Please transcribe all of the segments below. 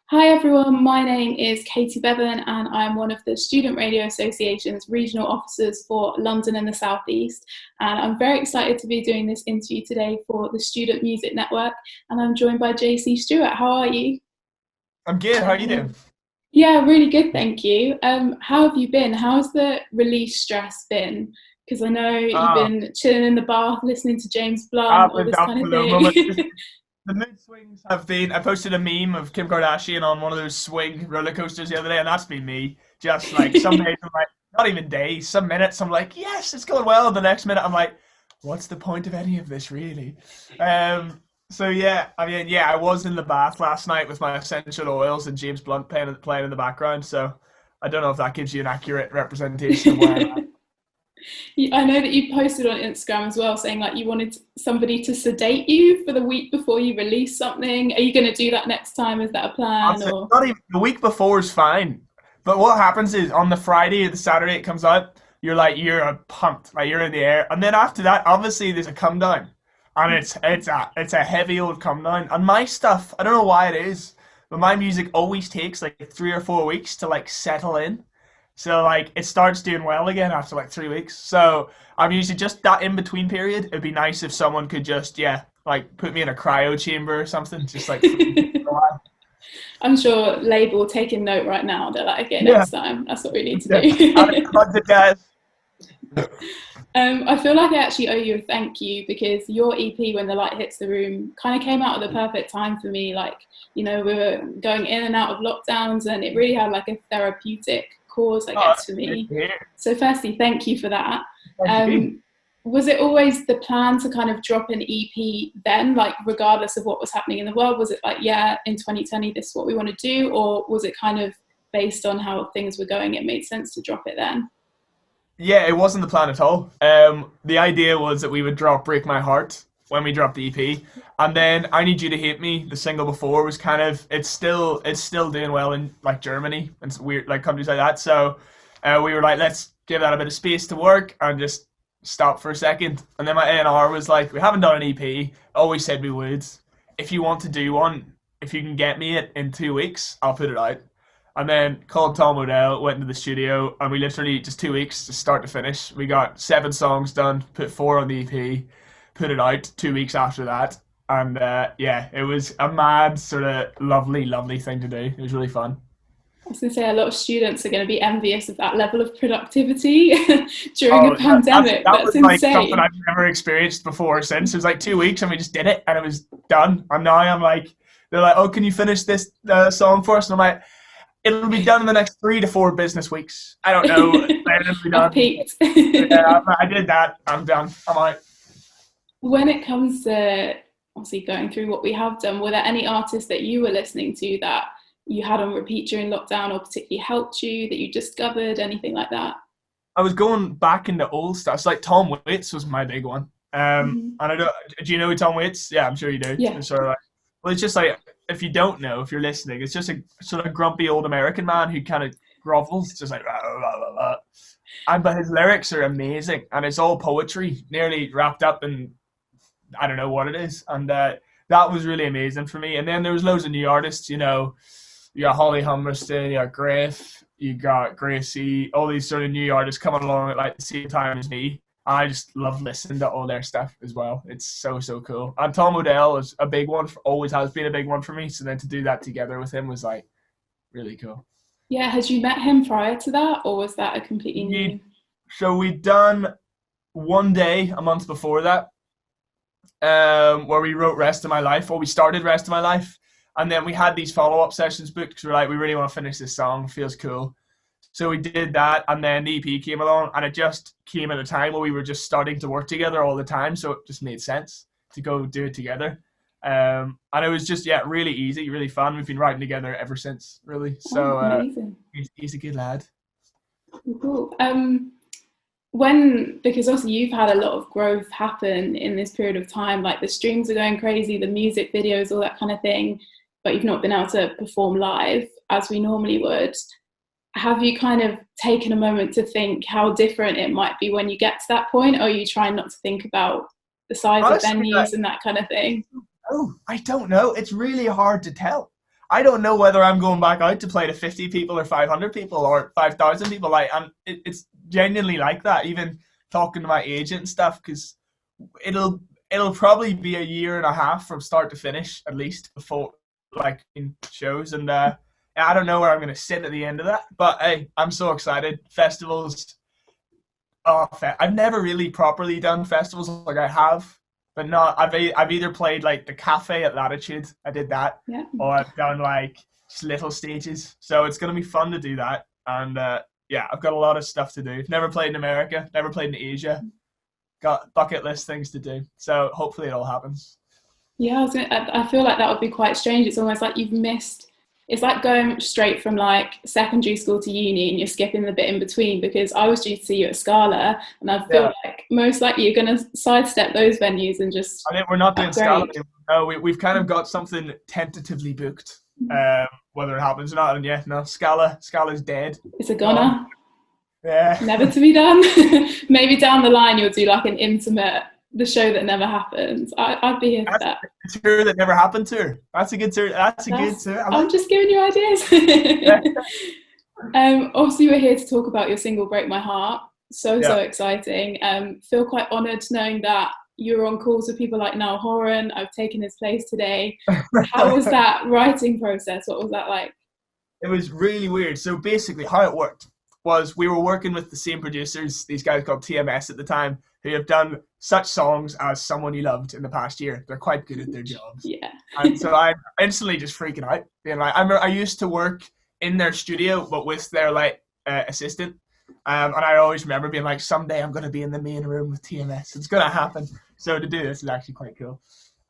Hi everyone, my name is Katie Bevan and I'm one of the Student Radio Association's regional officers for London and the South East. And I'm very excited to be doing this interview today for the Student Music Network. And I'm joined by JC Stewart. How are you? I'm good. How are you doing? Yeah, really good, thank you. How have you been? How's the release stress been? Because I know you've Uh, been chilling in the bath, listening to James Blunt, I've all been this down kind of for the moment. thing. The mood swings have been. I posted a meme of Kim Kardashian on one of those swing roller coasters the other day, and that's been me. Just like some days I'm like, not even days, some minutes I'm like, yes, it's going well. The next minute I'm like, what's the point of any of this really? So yeah, I mean, yeah, I was in the bath last night with my essential oils and James Blunt playing in the background. So I don't know if that gives you an accurate representation of where I'm at. I know that you posted on Instagram as well saying like you wanted somebody to sedate you for the week before you release something. Are you going to do that next time? Is that a plan Honestly, or? not even the week before is fine. But what happens is on the Friday or the Saturday it comes out, you're pumped, like you're in the air, and then after that, obviously there's a come down, and it's a heavy old come down. And my stuff, I don't know why it is, but my music always takes like 3 or 4 weeks to like settle in. So like it starts doing well again after like 3 weeks. So I'm usually just that in between period. It'd be nice if someone could just like put me in a cryo chamber or something, just like freeze me for a while. I'm sure label taking note right now. They're like, okay, Yeah, next time. That's what we need to yeah. do. 100 guys. I feel like I actually owe you a thank you because your EP, When the Light Hits the Room, kind of came out at the perfect time for me. Like, we were going in and out of lockdowns and it really had like a therapeutic cause, I Oh, guess, that's for good me. to hear. So firstly, thank you for that. Thank you. Um, was it always the plan to kind of drop an EP then, like regardless of what was happening in the world? Was it like, yeah, in 2020, this is what we want to do? Or was it kind of based on how things were going, it made sense to drop it then? Yeah, it wasn't the plan at all. The idea was that we would drop "Break My Heart" when we dropped the EP, and then "I Need You to Hate Me," the single before, was kind of it's still doing well in like Germany and weird like countries like that. So we were like, let's give that a bit of space to work and just stop for a second. And then my A&R was like, we haven't done an EP. Always said we would. If you want to do one, if you can get me it in 2 weeks, I'll put it out. And then called Tom Odell, went into the studio, and we literally just 2 weeks to start to finish. We got 7 songs done, put 4 on the EP, put it out 2 weeks after that, and yeah, it was a mad sort of lovely, lovely thing to do. It was really fun. I was going to say a lot of students are going to be envious of that level of productivity during a Oh, pandemic. that That's was like something insane. I've never experienced before. Since it was like 2 weeks, and we just did it, and it was done. And now I'm like, they're like, "Oh, can you finish this song for us?" And I'm like, it'll be done in the next 3 to 4 business weeks. I don't know. It'll be I've done. peaked. Yeah, I did that. I'm done. I'm out. When it comes to obviously going through what we have done, were there any artists that you were listening to that you had on repeat during lockdown or particularly helped you that you discovered, anything like that? I was going back into old stuff. So like Tom Waits was my big one. Hmm. And I don't. Do you know who Tom Waits? Yeah, I'm sure you do. Yeah. It's sort of like, well, it's just like if you don't know, if you're listening, it's just a sort of grumpy old American man who kind of grovels, just like rah, rah, rah, rah. And but his lyrics are amazing, and it's all poetry, nearly wrapped up in I don't know what it is, and that was really amazing for me. And then there was loads of new artists, you got Holly Humberston, you got Griff, you got Gracie, all these sort of new artists coming along at like the same time as me. I just love listening to all their stuff as well. It's so cool. And Tom Odell is a big one, always has been a big one for me. So then to do that together with him was like really cool. Yeah. Had you met him prior to that or was that a completely new? We, so we'd done one day a month before that, where we wrote "Rest of My Life," or we started "Rest of My Life," and then we had these follow-up sessions booked because we're like, we really want to finish this song. It feels cool. So we did that, and then the EP came along, and it just came at a time where we were just starting to work together all the time, so it just made sense to go do it together. And it was just really easy, really fun. We've been writing together ever since, really. Oh, So amazing. he's a good lad. Cool. Because also you've had a lot of growth happen in this period of time, like the streams are going crazy, the music videos, all that kind of thing, but you've not been able to perform live as we normally would. Have you kind of taken a moment to think how different it might be when you get to that point, or are you trying not to think about the size of Honestly, venues and that kind of thing? I don't know. It's really hard to tell. I don't know whether I'm going back out to play to 50 people or 500 people or 5,000 people. Like, and it's genuinely like that. Even talking to my agent and stuff, because it'll probably be a year and a half from start to finish at least before like in shows, and I don't know where I'm going to sit at the end of that. But hey, I'm so excited. Festivals. Oh, I've never really properly done festivals. Like I have, but not. I've either played like the cafe at Latitude. I did that, Yeah. or I've done like just little stages. So it's gonna be fun to do that. And yeah, I've got a lot of stuff to do. Never played in America. Never played in Asia. Got bucket list things to do. So hopefully it all happens. Yeah, I feel like that would be quite strange. It's almost like you've missed. It's like going straight from like secondary school to uni and you're skipping the bit in between, because I was due to see you at Scala, and I feel like most likely you're going to sidestep those venues and just. I mean, we're not doing Scala anymore. No, we've kind of got something tentatively booked. Whether it happens or not, and yeah, no, Scala's dead. It's a goner. Yeah. Never to be done. Maybe down the line you'll do like an intimate, the show that never happens. I'd be here for that. A tour that never happened to her. That's a good tour. That's a good tour. I'm just giving you ideas. Obviously, we're here to talk about your single "Break My Heart." So exciting. Feel quite honoured knowing that you were on calls with people like Niall Horan. I've taken his place today. How was that writing process? What was that like? It was really weird. So basically, how it worked was we were working with the same producers, these guys called TMS at the time, who have done such songs as Someone You Loved in the past year. They're quite good at their jobs. Yeah. And so I'm instantly just freaking out, being like, I used to work in their studio, but with their like assistant. And I always remember being like, someday I'm going to be in the main room with TMS. It's going to happen. So to do this is actually quite cool.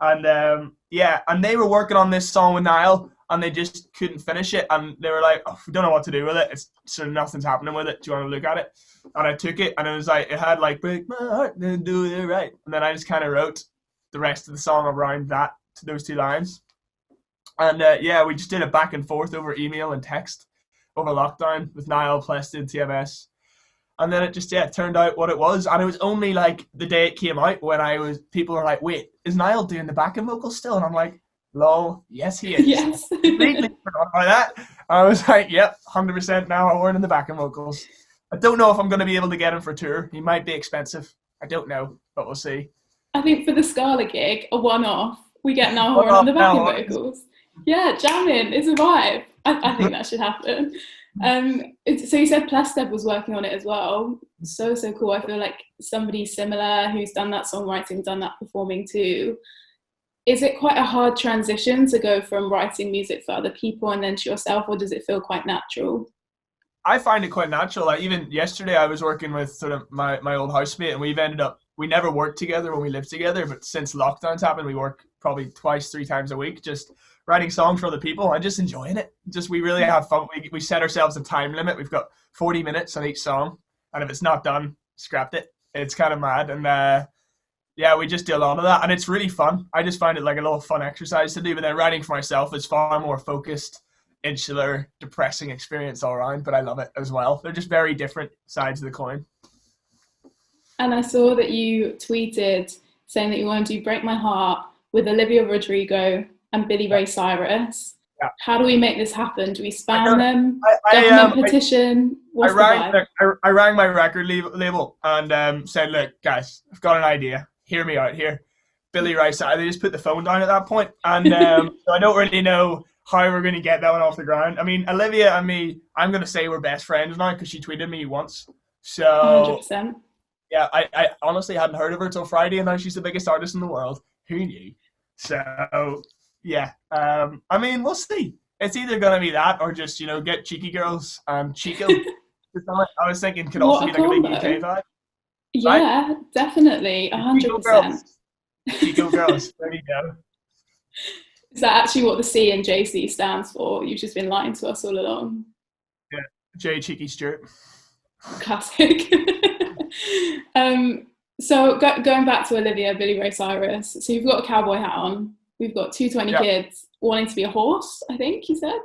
And yeah, and they were working on this song with Niall, and they just couldn't finish it, and they were like, oh, we don't know what to do with it. It's sort of nothing's happening with it. Do you want to look at it? And I took it, and it was like, it had like, break my heart, then do it right. And then I just kind of wrote the rest of the song around that, to those two lines. And yeah, we just did it back and forth over email and text over lockdown with Niall, Plested, TMS. And then it just, turned out what it was. And it was only like the day it came out when people were like, wait, is Niall doing the backing vocals still? And I'm like, lol, yes he is. Yes. Completely forgot about that. I was like, yep, 100% now Horan in the backing vocals. I don't know if I'm going to be able to get him for tour. He might be expensive. I don't know, but we'll see. I think for the Scala gig, a one-off, we get Niall Horan on the backing vocals. Yeah, jamming is a vibe. I think that should happen. So you said Plested was working on it as well. So cool. I feel like somebody similar who's done that songwriting, done that performing too. Is it quite a hard transition to go from writing music for other people and then to yourself, or does it feel quite natural? I find it quite natural. Like even yesterday I was working with sort of my old housemate, and we never worked together when we lived together, but since lockdowns happened, we work probably 2-3 times a week, just writing songs for other people and just enjoying it. Just we really have fun. We set ourselves a time limit. We've got 40 minutes on each song, and if it's not done, scrapped it. It's kind of mad. And yeah, we just do a lot of that, and it's really fun. I just find it like a little fun exercise to do, but then writing for myself is far more focused, insular, depressing experience all around, but I love it as well. They're just very different sides of the coin. And I saw that you tweeted saying that you wanted to Break My Heart with Olivia Rodrigo and Billy Ray Cyrus. Yeah. How do we make this happen? Do we spam them? Government petition? What's the vibe? I rang my record label and said, look, guys, I've got an idea. Hear me out here. Billy Ray Cyrus. They just put the phone down at that point. And so I don't really know how we're going to get that one off the ground. I mean, Olivia and me, I'm going to say we're best friends now because she tweeted me once. So 100%. Yeah, I honestly hadn't heard of her till Friday, and now she's the biggest artist in the world. Who knew? So yeah, I mean, we'll see. It's either gonna be that or just get Cheeky Girls and Chico. I was thinking could also be like a big UK vibe. Yeah, right? Definitely, 100%. Chico Girls. There you go. Is that actually what the C in JC stands for? You've just been lying to us all along. Yeah, J Cheeky Stewart. Classic. So going back to Olivia, Billy Ray Cyrus. So you've got a cowboy hat on. We've got 220 kids wanting to be a horse, I think he said.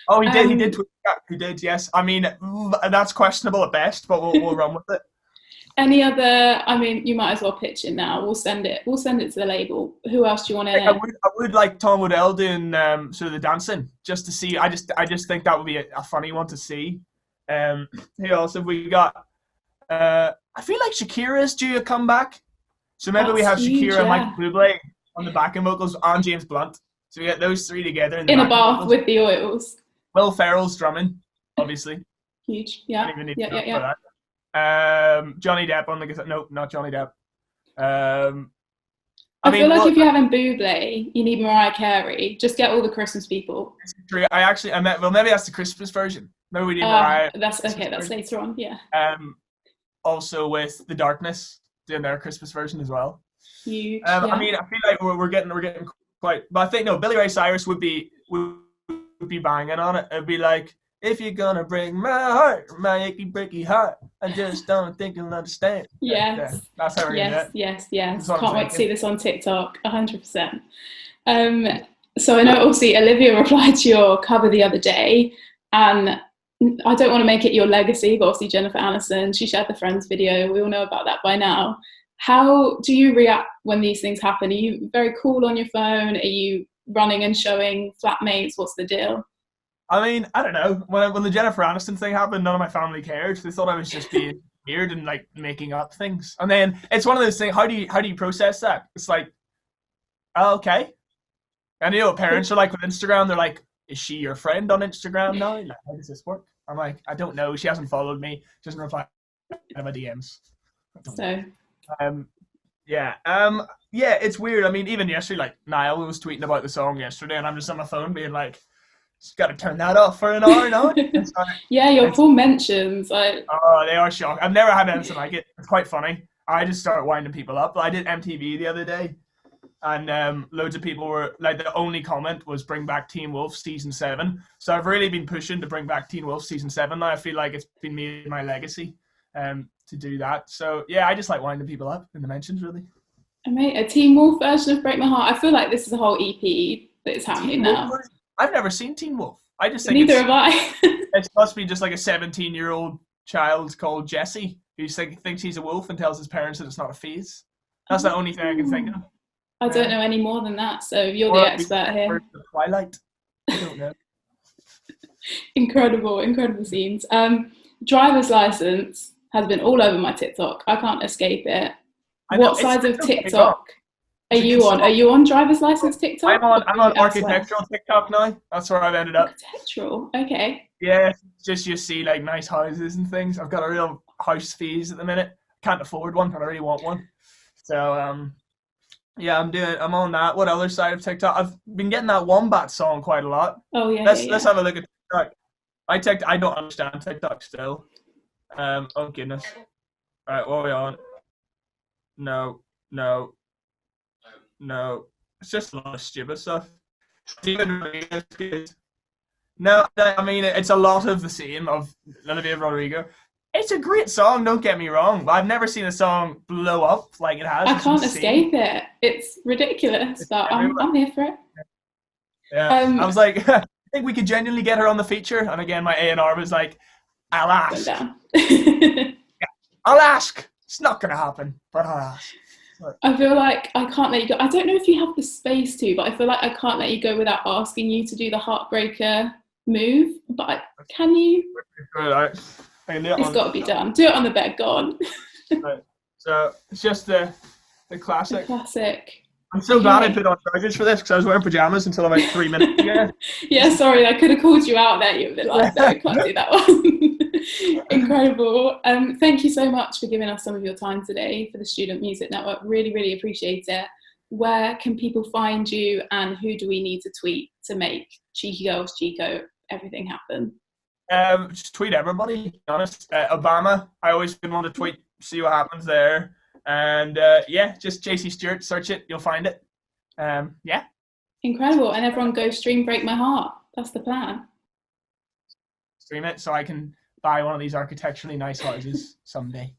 Oh, he did. He did, yes. I mean, that's questionable at best, but we'll run with it. Any other? I mean, you might as well pitch it now. We'll send it. We'll send it to the label. Who else do you want in I it? would like Tom Woodell doing sort of the dancing, just to see. I just think that would be a funny one to see. Who else have we got? I feel like Shakira's due a comeback, so maybe we have huge, Shakira and Michael Bublé on the backing vocals and James Blunt. So we get those three together in a bath with the oils. Will Ferrell's drumming, obviously. Huge, yeah. For that. Johnny Depp on the guitar. No, not Johnny Depp. I feel like if you're having Bublé, you need Mariah Carey. Just get all the Christmas people. True. Maybe that's the Christmas version. Maybe we need Mariah. That's okay. That's later on. Yeah. Also with The Darkness doing their Christmas version as well. Huge. I mean, I feel like we're getting quite. But I think Billy Ray Cyrus would be banging on it. It'd be like, if you're gonna break my heart, my achy breaky heart, I just don't think you'll understand. Yes. That's how we're gonna do it. Yes. Can't wait to see this on TikTok. 100%. So I know obviously Olivia replied to your cover the other day, and I don't want to make it your legacy, but obviously Jennifer Aniston, she shared the Friends video. We all know about that by now. How do you react when these things happen? Are you very cool on your phone? Are you running and showing flatmates? What's the deal? I mean, I don't know. When the Jennifer Aniston thing happened, none of my family cared. They thought I was just being weird and like making up things. And then it's one of those things. How do you process that? It's like, oh, okay. And you know what parents are like with Instagram? They're like, is she your friend on Instagram now? Like, how does this work? I'm like, I don't know. She hasn't followed me. She doesn't reply to my DMs. So. Yeah, it's weird. I mean, even yesterday, like Niall was tweeting about the song yesterday, and I'm just on my phone being like, "Just got to turn that off for an hour now." Yeah, your full mentions. Oh, they are shocked. I've never had anything like it. It's quite funny. I just started winding people up. I did MTV the other day, and loads of people were like, the only comment was bring back Teen Wolf season 7. So I've really been pushing to bring back Teen Wolf season 7 now. I feel like it's been me my legacy. To do that. So yeah, I just like winding people up in the mentions, really. Mate, a Teen Wolf version of Break My Heart. I feel like this is a whole EP that is happening now. I've never seen Teen Wolf. I just think neither have I. It must be just like a 17-year-old child called Jesse who thinks he's a wolf and tells his parents that it's not a phase. That's the only thing I can think of. I don't know any more than that, so you're the expert here. The Twilight. I don't know. Incredible scenes. Driver's license has been all over my TikTok. I can't escape it. What sides of TikTok are you on? Are you on driver's license TikTok? I'm on architectural TikTok now. That's where I've ended up. Architectural, okay. Yeah, just you see like nice houses and things. I've got a real house phase at the minute. Can't afford one, but I really want one. So yeah, I'm on that. What other side of TikTok? I've been getting that Wombat song quite a lot. Oh yeah. Let's have a look at TikTok. I don't understand TikTok still. Oh goodness. Alright, what are we on? No. It's just a lot of stupid stuff. No, I mean, it's a lot of the same of Olivia Rodrigo. It's a great song, don't get me wrong, but I've never seen a song blow up like it has. I can't escape it. It's ridiculous, but I'm here for it. Yeah, I was like, I think we could genuinely get her on the feature. And again, my A&R was like, I'll ask. Yeah, I'll ask. It's not going to happen, but I'll ask. I feel like I can't let you go. I don't know if you have the space to, but I feel like I can't let you go without asking you to do the heartbreaker move. But can you? It's got to be done. Do it on the bed. Go on. Right. So it's just the classic. The classic. I'm so glad I put on charges for this because I was wearing pajamas until about 3 minutes ago. Yeah, sorry, I could have called you out there. You'd have been like, no, I can't do that one. Incredible. Thank you so much for giving us some of your time today for the Student Music Network. Really, really appreciate it. Where can people find you, and who do we need to tweet to make Cheeky Girls, Chico, everything happen? Just tweet everybody, to be honest. Obama, I always want to tweet, see what happens there. And yeah, just JC Stewart, search it, you'll find it. Yeah. Incredible. And everyone go stream Break My Heart. That's the plan. Stream it so I can buy one of these architecturally nice houses someday.